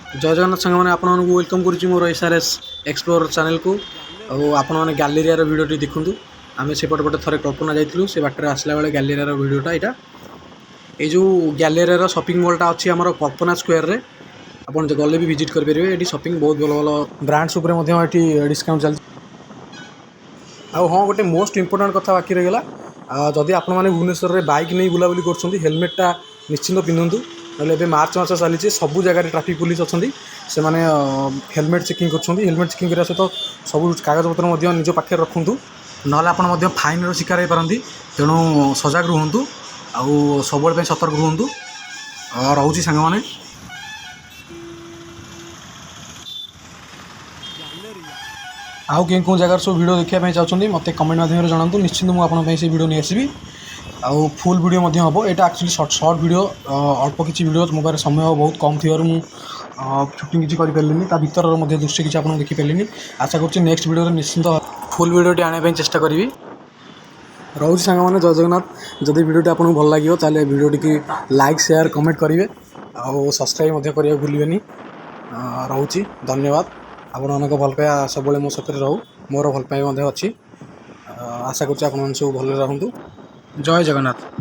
जय जगन्नाथ सांग मैंने आपण वेलकम करुच्ची मोर एसआरएस एक्सप्लोर चैनल को आपण मैंने गैलेरिया भिडियो देखूँ आम सेपटे पटे थे कल्पना जाइलु से बाटर आसला बेले गैलेरिया भिडियोटा यहाँ ये जो गैलेरिया शॉपिंग मॉलटा अच्छी आम कल्पना स्क्वायर रे आप गले भी विजिट करेंगे। ये शॉपिंग बहुत भल भल ब्रांड्स ये डिस्काउंट चलती। हाँ गोटे मोस्ट इंपोर्टेंट कथा बाकी रहीगला जदि आपण मैंने भुवनेश्वर में बाइक नहीं बुलाबुली कर हेलमेटा निश्चिंत पिंधु ना मार्च मास चली सबू जगह ट्राफिक पुलिस अच्छा से मैंने हेलमेट चेकिंग कर हेलमेट चेकिंग करने सहित सब कागजपत्र निज पाखे रखु ना आप फाइन शिकार हो पारती तेणु सजग रुहतु आउ सब सतर्क रुहतु रोचे सांग मैंने आउ कौन जगार सब वीडियो देखा चाहते मत कमेंट माध्यम जनातु निश्चिंत मुझे से वीडियो नहीं आसबि आउ फुल वीडियो हम यहाँ एक्चुअली शॉर्ट वीडियो अल्प किसी वीडियो मो पास समय बहुत कम थी शूटिंग किसी कर भीतर दृश्य किसी आप देखिपारे आशा करुँच नेक्स्ट वीडियो निश्चिंत फुल वीडियो आने चेष्टा करी रोचे सांग मैंने जय जगन्नाथ जदि वीडियो आपको भल लगे ताले video T like share comment करेंगे आउ सब्सक्राइब करने भूलें। रोचे धन्यवाद आपण मानक भल पाइबा सब मो सहित रहू मोर भल पाइबा अच्छी आशा करुँच आप सब भल रहतु। जय जगन्नाथ।